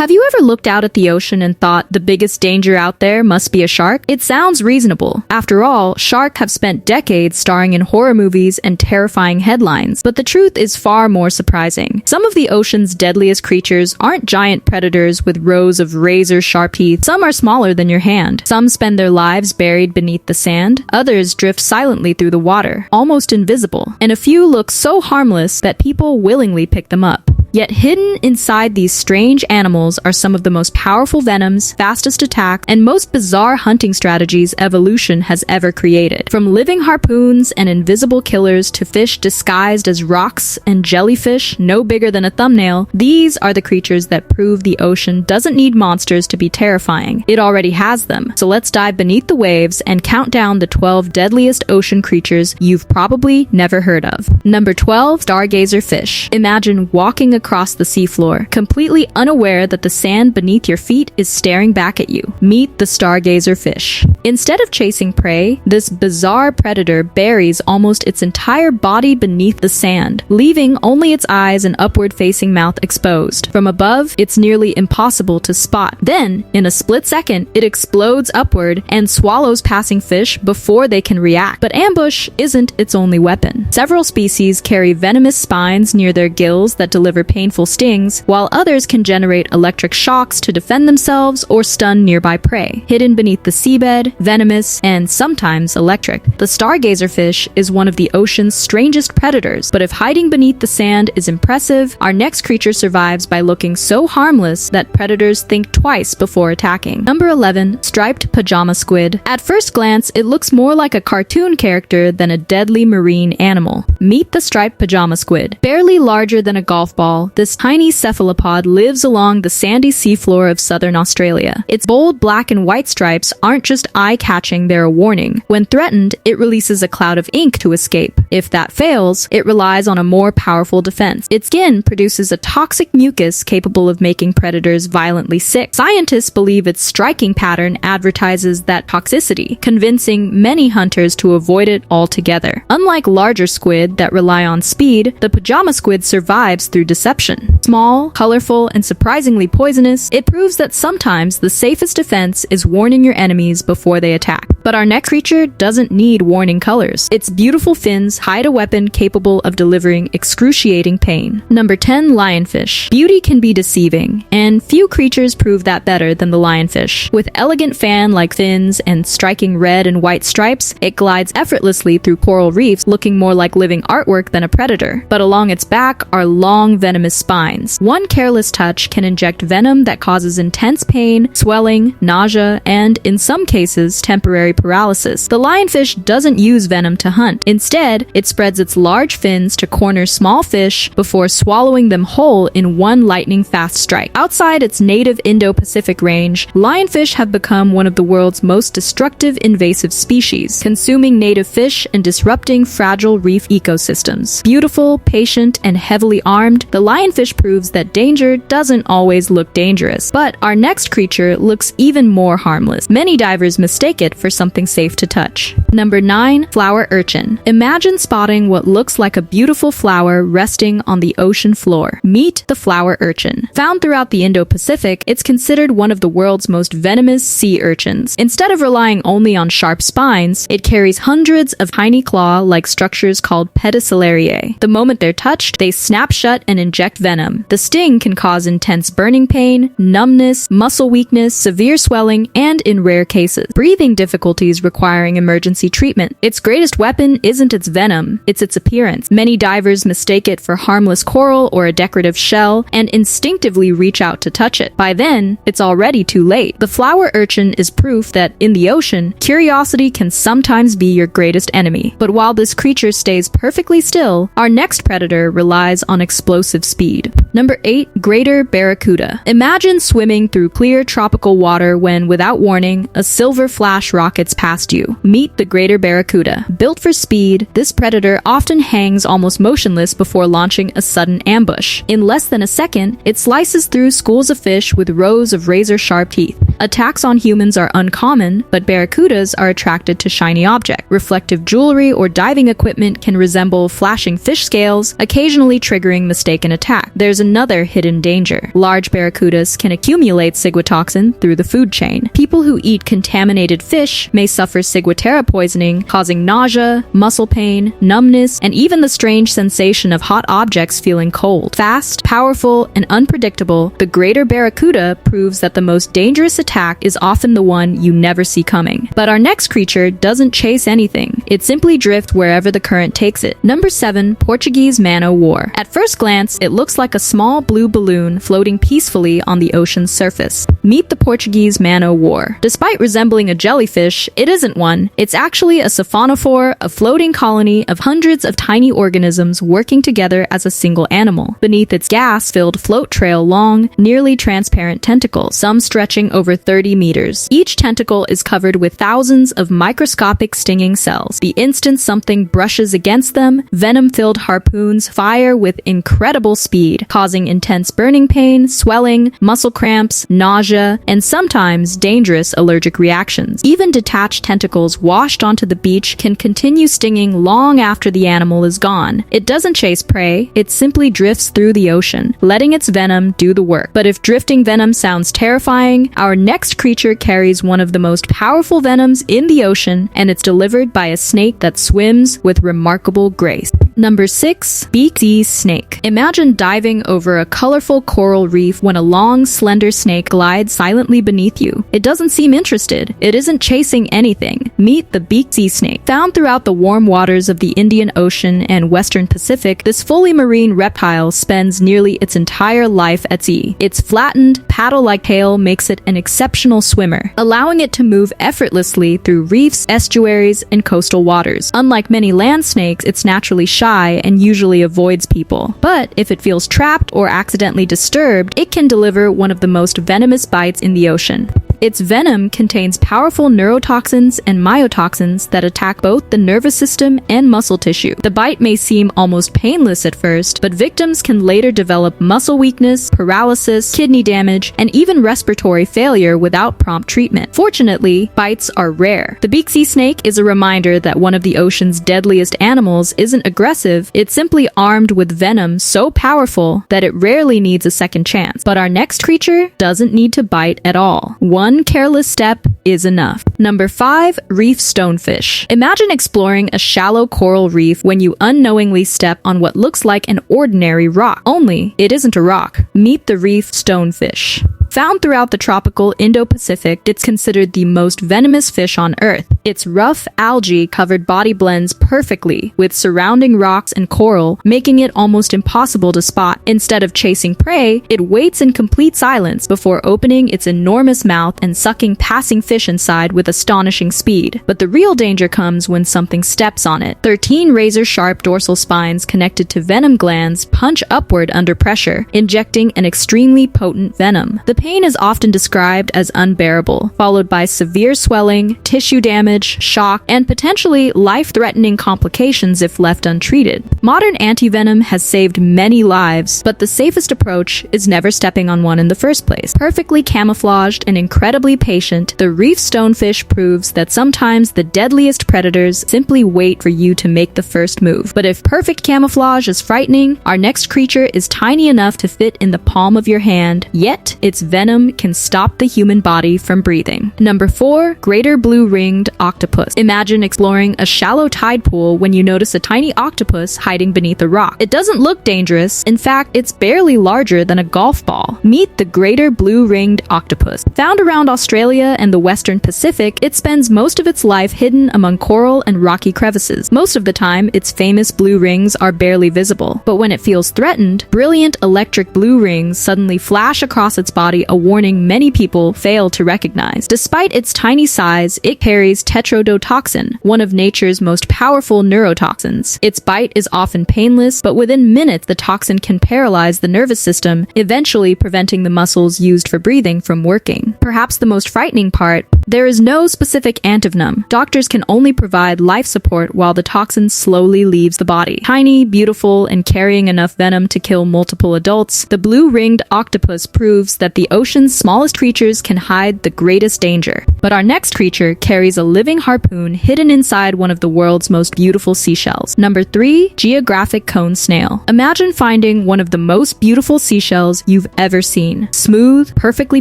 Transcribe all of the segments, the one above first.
Have you ever looked out at the ocean and thought the biggest danger out there must be a shark? It sounds reasonable. After all, sharks have spent decades starring in horror movies and terrifying headlines, but the truth is far more surprising. Some of the ocean's deadliest creatures aren't giant predators with rows of razor-sharp teeth. Some are smaller than your hand. Some spend their lives buried beneath the sand. Others drift silently through the water, almost invisible. And a few look so harmless that people willingly pick them up. Yet hidden inside these strange animals are some of the most powerful venoms, fastest attack, and most bizarre hunting strategies evolution has ever created. From living harpoons and invisible killers to fish disguised as rocks and jellyfish no bigger than a thumbnail, these are the creatures that prove the ocean doesn't need monsters to be terrifying. It already has them. So let's dive beneath the waves and count down the 12 deadliest ocean creatures you've probably never heard of. Number 12, Stargazer Fish. Imagine walking across the seafloor, completely unaware that the sand beneath your feet is staring back at you. Meet the Stargazer Fish. Instead of chasing prey, this bizarre predator buries almost its entire body beneath the sand, leaving only its eyes and upward-facing mouth exposed. From above, it's nearly impossible to spot. Then, in a split second, it explodes upward and swallows passing fish before they can react. But ambush isn't its only weapon. Several species carry venomous spines near their gills that deliver painful stings, while others can generate electric shocks to defend themselves or stun nearby prey. Hidden beneath the seabed, venomous, and sometimes electric, the stargazer fish is one of the ocean's strangest predators. But if hiding beneath the sand is impressive, our next creature survives by looking so harmless that predators think twice before attacking. Number 11, Striped Pyjama Squid. At first glance, it looks more like a cartoon character than a deadly marine animal. Meet the Striped Pyjama Squid. Barely larger than a golf ball, this tiny cephalopod lives along the sandy seafloor of southern Australia. Its bold black and white stripes aren't just eye-catching, they're a warning. When threatened, it releases a cloud of ink to escape. If that fails, it relies on a more powerful defense. Its skin produces a toxic mucus capable of making predators violently sick. Scientists believe its striking pattern advertises that toxicity, convincing many hunters to avoid it altogether. Unlike larger squid that rely on speed, the pyjama squid survives through deception. Small, colorful, and surprisingly poisonous, it proves that sometimes the safest defense is warning your enemies before they attack. But our next creature doesn't need warning colors. Its beautiful fins hide a weapon capable of delivering excruciating pain. Number 10, Lionfish. Beauty can be deceiving, and few creatures prove that better than the lionfish. With elegant fan-like fins and striking red and white stripes, it glides effortlessly through coral reefs, looking more like living artwork than a predator. But along its back are long venomous spines. One careless touch can inject venom that causes intense pain, swelling, nausea, and, in some cases, temporary paralysis. The lionfish doesn't use venom to hunt. Instead, it spreads its large fins to corner small fish before swallowing them whole in one lightning-fast strike. Outside its native Indo-Pacific range, lionfish have become one of the world's most destructive invasive species, consuming native fish and disrupting fragile reef ecosystems. Beautiful, patient, and heavily armed, the lionfish proves that danger doesn't always look dangerous. But our next creature looks even more harmless. Many divers mistake it for something safe to touch. Number 9, Flower Urchin. Imagine spotting what looks like a beautiful flower resting on the ocean floor. Meet the flower urchin. Found throughout the Indo-Pacific, it's considered one of the world's most venomous sea urchins. Instead of relying only on sharp spines, it carries hundreds of tiny claw-like structures called pedicellariae. The moment they're touched, they snap shut and inject venom. The sting can cause intense burning pain, numbness, muscle weakness, severe swelling, and in rare cases, breathing difficulties requiring emergency treatment. Its greatest weapon isn't its venom, it's its appearance. Many divers mistake it for harmless coral or a decorative shell and instinctively reach out to touch it. By then, it's already too late. The flower urchin is proof that in the ocean, curiosity can sometimes be your greatest enemy. But while this creature stays perfectly still, our next predator relies on explosive speed. Number 8, Greater Barracuda. Imagine swimming through clear tropical water when, without warning, a silver flash rockets past you. Meet the Greater Barracuda. Built for speed, this predator often hangs almost motionless before launching a sudden ambush. In less than a second, it slices through schools of fish with rows of razor-sharp teeth. Attacks on humans are uncommon, but barracudas are attracted to shiny objects. Reflective jewelry or diving equipment can resemble flashing fish scales, occasionally triggering mistaken attack. There's there's another hidden danger. Large barracudas can accumulate ciguatoxin through the food chain. People who eat contaminated fish may suffer ciguatera poisoning, causing nausea, muscle pain, numbness, and even the strange sensation of hot objects feeling cold. Fast, powerful, and unpredictable, the Greater Barracuda proves that the most dangerous attack is often the one you never see coming. But our next creature doesn't chase anything. It simply drifts wherever the current takes it. Number 7. Portuguese Man o' War. At first glance, it looks like a small blue balloon floating peacefully on the ocean's surface. Meet the Portuguese Man o' War. Despite resembling a jellyfish, it isn't one. It's actually a siphonophore, a floating colony of hundreds of tiny organisms working together as a single animal. Beneath its gas-filled float trail long, nearly transparent tentacles, some stretching over 30 meters. Each tentacle is covered with thousands of microscopic stinging cells. The instant something brushes against them, venom-filled harpoons fire with incredible speed, causing intense burning pain, swelling, muscle cramps, nausea, and sometimes dangerous allergic reactions. Even detached tentacles washed onto the beach can continue stinging long after the animal is gone. It doesn't chase prey, it simply drifts through the ocean, letting its venom do the work. But if drifting venom sounds terrifying, our next creature carries one of the most powerful venoms in the ocean, and it's delivered by a snake that swims with remarkable grace. Number 6. Beaked Sea Snake. Imagine diving over a colorful coral reef when a long, slender snake glides silently beneath you. It doesn't seem interested. It isn't chasing anything. Meet the Beaked Sea Snake. Found throughout the warm waters of the Indian Ocean and Western Pacific, this fully marine reptile spends nearly its entire life at sea. Its flattened, paddle-like tail makes it an exceptional swimmer, allowing it to move effortlessly through reefs, estuaries, and coastal waters. Unlike many land snakes, it's naturally shy and usually avoids people. But if it feels trapped or accidentally disturbed, it can deliver one of the most venomous bites in the ocean. Its venom contains powerful neurotoxins and myotoxins that attack both the nervous system and muscle tissue. The bite may seem almost painless at first, but victims can later develop muscle weakness, paralysis, kidney damage, and even respiratory failure without prompt treatment. Fortunately, bites are rare. The Beaked Sea Snake is a reminder that one of the ocean's deadliest animals isn't aggressive, it's simply armed with venom so powerful that it rarely needs a second chance. But our next creature doesn't need to bite at all. One careless step is enough. Number 5. Reef Stonefish. Imagine exploring a shallow coral reef when you unknowingly step on what looks like an ordinary rock. Only, it isn't a rock. Meet the Reef Stonefish. Found throughout the tropical Indo-Pacific, it's considered the most venomous fish on Earth. Its rough, algae-covered body blends perfectly with surrounding rocks and coral, making it almost impossible to spot. Instead of chasing prey, it waits in complete silence before opening its enormous mouth and sucking passing fish inside with astonishing speed. But the real danger comes when something steps on it. 13 razor-sharp dorsal spines connected to venom glands punch upward under pressure, injecting an extremely potent venom. The pain is often described as unbearable, followed by severe swelling, tissue damage, shock, and potentially life-threatening complications if left untreated. Modern antivenom has saved many lives, but the safest approach is never stepping on one in the first place. Perfectly camouflaged and incredibly patient, the reef stonefish proves that sometimes the deadliest predators simply wait for you to make the first move. But if perfect camouflage is frightening, our next creature is tiny enough to fit in the palm of your hand, yet its venom can stop the human body from breathing. Number 4. Greater Blue-Ringed Octopus. Imagine exploring a shallow tide pool when you notice a tiny octopus hiding beneath a rock. It doesn't look dangerous. In fact, it's barely larger than a golf ball. Meet the Greater Blue-Ringed Octopus. Found around Australia and the Western Pacific, it spends most of its life hidden among coral and rocky crevices. Most of the time, its famous blue rings are barely visible. But when it feels threatened, brilliant electric blue rings suddenly flash across its body, a warning many people fail to recognize. Despite its tiny size, it carries tetrodotoxin, one of nature's most powerful neurotoxins. Its bite is often painless, but within minutes the toxin can paralyze the nervous system, eventually preventing the muscles used for breathing from working. Perhaps the most frightening part, There is no specific antivenom. Doctors can only provide life support while the toxin slowly leaves the body. Tiny, beautiful, and carrying enough venom to kill multiple adults, the blue-ringed octopus proves that the ocean's smallest creatures can hide the greatest danger. But our next creature carries a living harpoon hidden inside one of the world's most beautiful seashells. Number 3. Geographic Cone Snail. Imagine finding one of the most beautiful seashells you've ever seen. Smooth, perfectly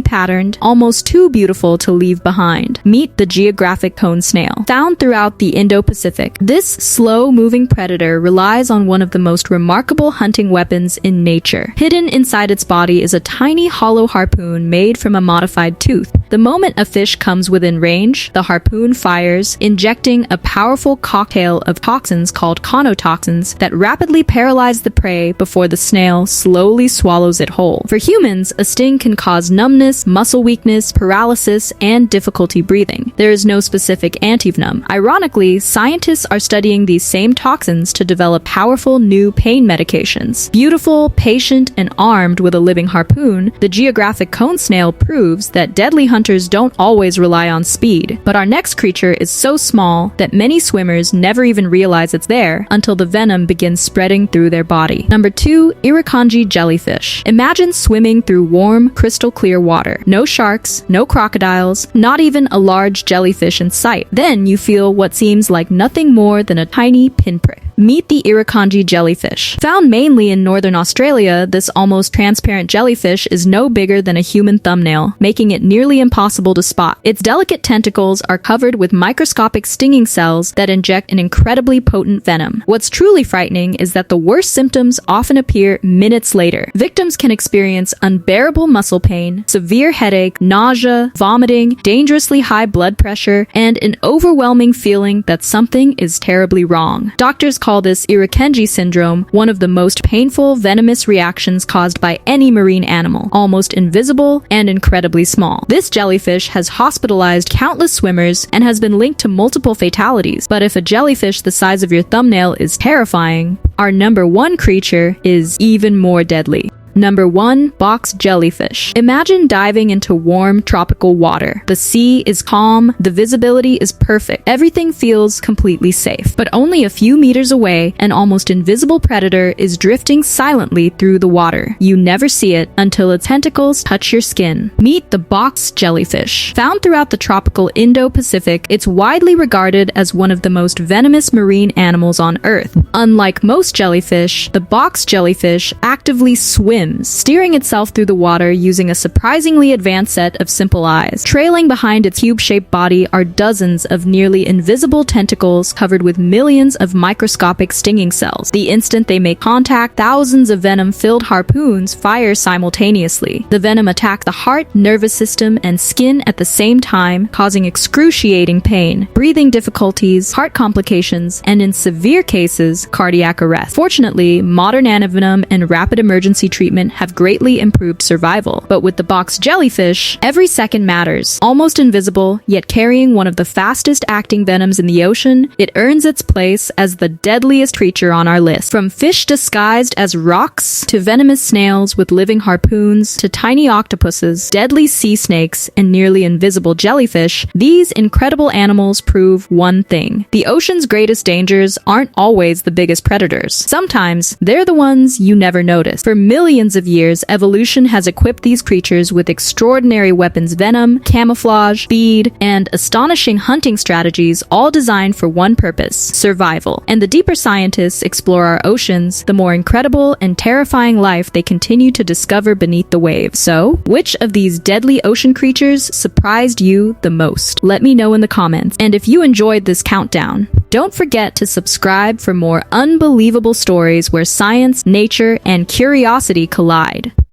patterned, almost too beautiful to leave behind. Meet the Geographic Cone Snail. Found throughout the Indo-Pacific, this slow-moving predator relies on one of the most remarkable hunting weapons in nature. Hidden inside its body is a tiny hollow harpoon made from a modified tooth. The moment a fish comes within range, the harpoon fires, injecting a powerful cocktail of toxins called conotoxins that rapidly paralyze the prey before the snail slowly swallows it whole. For humans, a sting can cause numbness, muscle weakness, paralysis, and difficulty breathing. There is no specific antivenom. Ironically, scientists are studying these same toxins to develop powerful new pain medications. Beautiful, patient, and armed with a living harpoon, the Geographic Cone Snail proves that deadly hunters don't always rely on speed. But our next creature is so small that many swimmers never even realize it's there until the venom begins spreading through their body. Number 2. Irukandji Jellyfish. Imagine swimming through warm, crystal clear water. No sharks, no crocodiles, not even a large jellyfish in sight. Then you feel what seems like nothing more than a tiny pinprick. Meet the Irukandji jellyfish. Found mainly in northern Australia, this almost transparent jellyfish is no bigger than a human thumbnail, making it nearly impossible to spot. Its delicate tentacles are covered with microscopic stinging cells that inject an incredibly potent venom. What's truly frightening is that the worst symptoms often appear minutes later. Victims can experience unbearable muscle pain, severe headache, nausea, vomiting, dangerously high blood pressure, and an overwhelming feeling that something is terribly wrong. Doctors call this Irukandji syndrome one of the most painful venomous reactions caused by any marine animal, almost invisible and incredibly small. This jellyfish has hospitalized countless swimmers and has been linked to multiple fatalities. But if a jellyfish the size of your thumbnail is terrifying, our number 1 creature is even more deadly. Number 1. Box Jellyfish. Imagine diving into warm tropical water. The sea is calm, the visibility is perfect, everything feels completely safe. But only a few meters away, an almost invisible predator is drifting silently through the water. You never see it until its tentacles touch your skin. Meet the box jellyfish. Found throughout the tropical Indo-Pacific, it's widely regarded as one of the most venomous marine animals on Earth. Unlike most jellyfish, the box jellyfish actively swims, steering itself through the water using a surprisingly advanced set of simple eyes. Trailing behind its cube-shaped body are dozens of nearly invisible tentacles covered with millions of microscopic stinging cells. The instant they make contact, thousands of venom-filled harpoons fire simultaneously. The venom attacks the heart, nervous system, and skin at the same time, causing excruciating pain, breathing difficulties, heart complications, and in severe cases, cardiac arrest. Fortunately, modern antivenom and rapid emergency treatment have greatly improved survival. But with the box jellyfish, every second matters. Almost invisible, yet carrying one of the fastest acting venoms in the ocean, it earns its place as the deadliest creature on our list. From fish disguised as rocks, to venomous snails with living harpoons, to tiny octopuses, deadly sea snakes, and nearly invisible jellyfish, these incredible animals prove one thing. The ocean's greatest dangers aren't always the biggest predators. Sometimes, they're the ones you never notice. For millions of years, evolution has equipped these creatures with extraordinary weapons, venom, camouflage, speed, and astonishing hunting strategies, all designed for one purpose: survival. And the deeper scientists explore our oceans, the more incredible and terrifying life they continue to discover beneath the waves. So, which of these deadly ocean creatures surprised you the most? Let me know in the comments. And if you enjoyed this countdown, don't forget to subscribe for more unbelievable stories where science, nature, and curiosity collide.